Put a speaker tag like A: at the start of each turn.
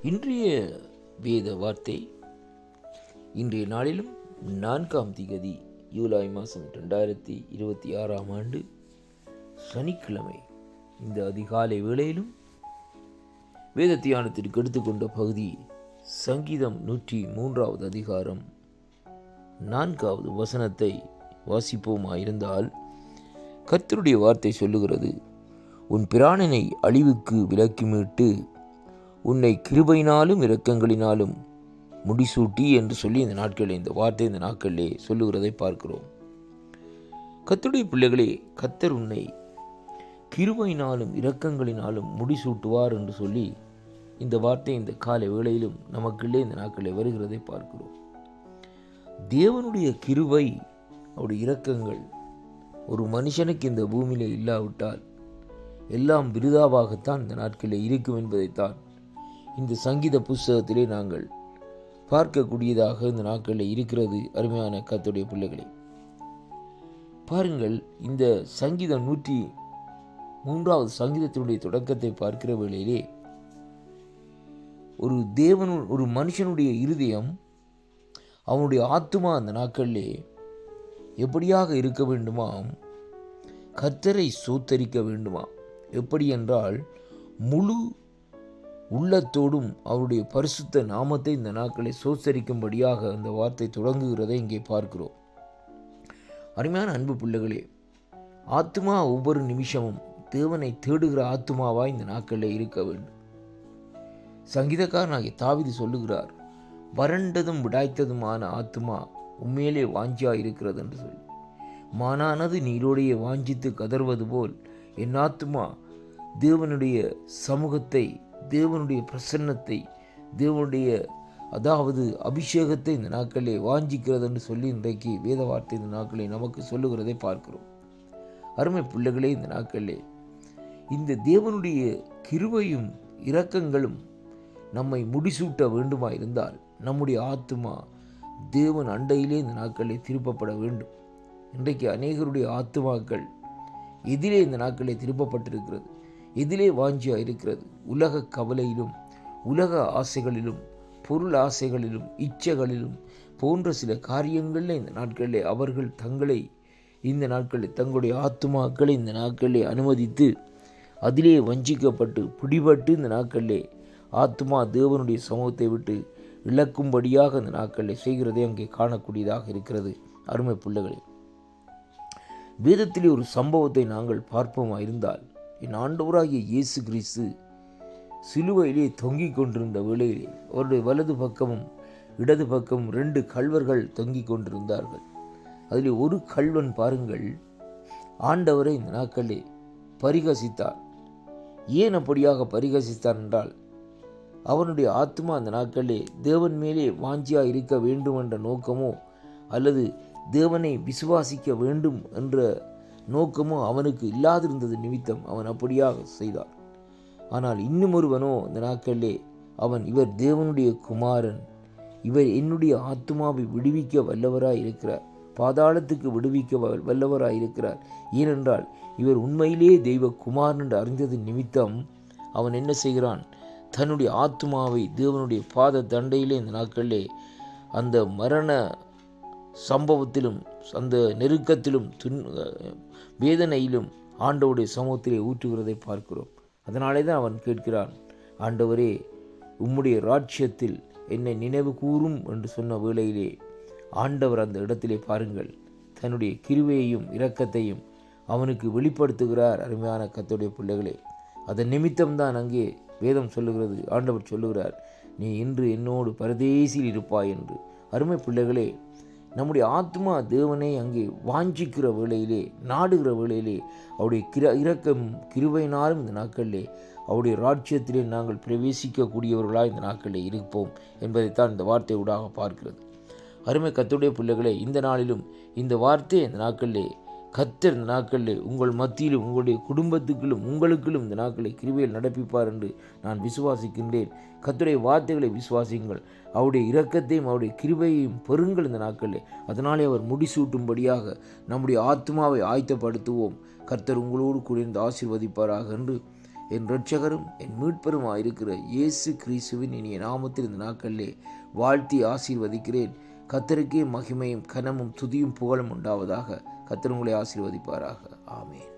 A: இன்றைய வேத வார்த்தை இன்றைய நாளிலும் 4ஆம் திகதி ஜூலை மாதம் 2026 ஆண்டு சனிக்கிழமை இந்த அதிகாலை வேளையிலும் வேத தியானத்திற்கு எடுத்துக்கொண்ட பகுதி சங்கீதம் 103 அதிகாரம் 4வது வசனத்தை வாசிப்போமாயிருந்தால், கர்த்தருடைய வார்த்தை சொல்லுகிறது, உன் பிராணனை அழிவுக்கு விலக்கி மீட்டு உன்னை கிருபையினாலும் இரக்கங்களினாலும் முடிசூட்டி என்று சொல்லி இந்த வார்த்தை இந்த நாட்களிலே சொல்லுகிறதை பார்க்கிறோம். கர்த்தருடைய பிள்ளைகளே, கர்த்தர் உன்னை கிருபையினாலும் இரக்கங்களினாலும் முடிசூட்டுவார் என்று சொல்லி இந்த வார்த்தை இந்த காலை வேளையிலும் நமக்குள்ளே இந்த நாட்களிலே வருகிறதை பார்க்கிறோம். தேவனுடைய கிருபை, அவருடைய இரக்கங்கள் ஒரு மனுஷனுக்கு இந்த பூமியிலே இல்லாவிட்டால் எல்லாம் விருதாவாகத்தான் இந்த நாட்களில் இருக்கும் என்பதைத்தான் இந்த சங்கீத புஸ்தகத்திலே நாங்கள் பார்க்கக்கூடியதாக இந்த நாட்களில் இருக்கிறது. அருமையான கர்த்தருடைய பிள்ளைகளே, பாருங்கள், இந்த சங்கீதம் 103வது சங்கீதத்தினுடைய தொடக்கத்தை பார்க்கிற வேளையிலே ஒரு மனுஷனுடைய இருதயம், அவனுடைய ஆத்துமா அந்த நாட்களிலே எப்படியாக இருக்க வேண்டுமாம்? கர்த்தரை சோத்தரிக்க வேண்டுமா? எப்படி என்றால், முழு உள்ளத்தோடும் அவருடைய பரிசுத்த நாமத்தை இந்த நாட்களை சோத்தரிக்கும்படியாக அந்த வார்த்தை தொடங்குகிறதை இங்கே பார்க்கிறோம். அருமையான அன்பு பிள்ளைகளே, ஆத்துமா ஒவ்வொரு நிமிஷமும் தேவனை தேடுகிற ஆத்துமாவாய் இந்த நாட்களில் இருக்க வேண்டும். சங்கீதக்காரனாகிய தாவீது சொல்லுகிறார், வறண்டதும் விடாய்த்ததுமான ஆத்துமா உண்மையிலே வாஞ்சியா இருக்கிறது என்று சொல்லி, மானானது நீரோடைய வாஞ்சித்து கதறுவது போல் என் ஆத்துமா தேவனுடைய சமூகத்தை, தேவனுடைய பிரசன்னத்தை, தேவனுடைய அபிஷேகத்தை இந்த நாட்களிலே வாஞ்சிக்கிறது என்று சொல்லி இன்றைக்கு வேத வார்த்தை இந்த நாட்களை நமக்கு சொல்லுகிறதை பார்க்கிறோம். அருமை பிள்ளைகளே, இந்த நாட்களிலே இந்த தேவனுடைய கிருபையும் இரக்கங்களும் நம்மை முடிசூட்ட வேண்டுமா இருந்தால் நம்முடைய ஆத்துமா தேவன் அண்டையிலே இந்த நாட்களிலே திருப்பப்பட வேண்டும். இன்றைக்கு அநேகருடைய ஆத்துமாக்கள் எதிலே இந்த நாட்களிலே திருப்பப்பட்டிருக்கிறது? எதிலே வாஞ்சியா இருக்கிறது? உலக கவலையிலும், உலக ஆசைகளிலும், பொருள் ஆசைகளிலும், இச்சைகளிலும் போன்ற சில காரியங்களில் இந்த நாட்களிலே அவர்கள் இந்த நாட்களில் தங்களுடைய ஆத்துமாக்களை இந்த நாட்களிலே அனுமதித்து அதிலே வஞ்சிக்கப்பட்டு பிடிபட்டு இந்த நாட்களிலே ஆத்துமா தேவனுடைய சமூகத்தை விட்டு இழக்கும்படியாக இந்த நாட்களில் செய்கிறதை அங்கே காணக்கூடியதாக இருக்கிறது. அருமை பிள்ளைகளே, வேதத்திலே ஒரு சம்பவத்தை நாங்கள் பார்ப்போமா இருந்தால், என் ஆண்டவராகிய இயேசு கிறிஸ்து சிலுவையிலே தொங்கிக் கொண்டிருந்த வேளையிலே அவருடைய வலது பக்கமும் இடது பக்கமும் 2 கள்வர்கள் தொங்கிக் கொண்டிருந்தார்கள். அதில் ஒரு கள்வன் பாருங்கள், ஆண்டவரை இந்த நாட்களிலே பரிகசித்தார். ஏன் அப்படியாக பரிகசித்தார் என்றால், அவனுடைய ஆத்மா அந்த நாட்களிலே தேவன் மேலே வாஞ்சியா இருக்க வேண்டும் என்ற நோக்கமோ அல்லது தேவனை விசுவாசிக்க வேண்டும் என்ற நோக்கமோ அவனுக்கு இல்லாதிருந்தது நிமித்தம் அவன் அப்படியாக செய்தார். ஆனால் இன்னும் ஒருவனோ இந்த நாட்களிலே இவர் தேவனுடைய குமாரன், இவர் என்னுடைய ஆத்மாவை விடுவிக்க வல்லவராய் இருக்கிறார், பாதாளத்துக்கு விடுவிக்க வல்லவராய் இருக்கிறார், ஏனென்றால் இவர் உண்மையிலே தெய்வ குமாரன் என்று அறிந்தது நிமித்தம் அவன் என்ன செய்கிறான்? தன்னுடைய ஆத்மாவை தேவனுடைய பாத தண்டையிலே இந்த நாட்களிலே அந்த மரண சம்பவத்திலும் அந்த நெருக்கத்திலும் வேதனையிலும் ஆண்டவருடைய சமூகத்திலே ஊற்றுகிறதை பார்க்கிறோம். அதனாலே தான் அவன் கேட்கிறான், ஆண்டவரே, உம்முடைய ராஜ்யத்தில் என்னை நினைவு கூறும் என்று சொன்ன வேளையிலே ஆண்டவர் அந்த இடத்திலே பாருங்கள் தன்னுடைய கிருபையையும் இரக்கத்தையும் அவனுக்கு வெளிப்படுத்துகிறார். அருமையான கர்த்தருடைய பிள்ளைகளே, அதன் நிமித்தம்தான் அங்கே வேதம் சொல்லுகிறது, ஆண்டவர் சொல்லுகிறார், நீ இன்று என்னோடு பரதேசில் இருப்பாய் என்று. அருமை பிள்ளைகளே, நம்முடைய ஆத்மா தேவனை அங்கே வாஞ்சிக்கிற வேளையிலே, நாடுகிற வேளையிலே அவருடைய இரக்கம் கிருபையினாலும் இந்த நாட்களிலே அவருடைய ராஜ்யத்திலே நாங்கள் பிரவேசிக்கக்கூடியவர்களாக இந்த நாட்களிலே இருப்போம் என்பதைத்தான் இந்த வார்த்தை ஊடாக பார்க்கிறது. அருமை கர்த்தருடைய பிள்ளைகளே, இந்த நாளிலும் இந்த வார்த்தை இந்த நாட்களிலே கர்த்தர் இந்த நாட்களிலே உங்கள் மத்தியிலும் உங்களுடைய குடும்பத்துக்களும் உங்களுக்குள்ளும் இந்த நாட்களை கிருபையில் நடப்பிப்பார் என்று நான் விசுவாசிக்கின்றேன். கர்த்தருடைய வார்த்தைகளை விசுவாசியுங்கள், அவருடைய இரக்கத்தையும் அவருடைய கிருபையையும் பெறுங்கள் இந்த நாட்களில். அதனாலே அவர் முடிசூட்டும்படியாக நம்முடைய ஆத்மாவை ஆயத்தப்படுத்துவோம். கர்த்தர் உங்களோடு கூட இருந்து ஆசீர்வதிப்பாராக என்று என் இரட்சகரும் என் மீட்பருமாயிருக்கிற இயேசு கிறிஸ்துவின் இனிய நாமத்தில் இந்த நாட்களிலே வாழ்த்தி ஆசீர்வதிக்கிறேன். கர்த்தருக்கே மகிமையும் கனமும் துதியும் புகழும் உண்டாவதாக. கர்த்தர் உங்களை ஆசீர்வதிப்பாராக. ஆமென்.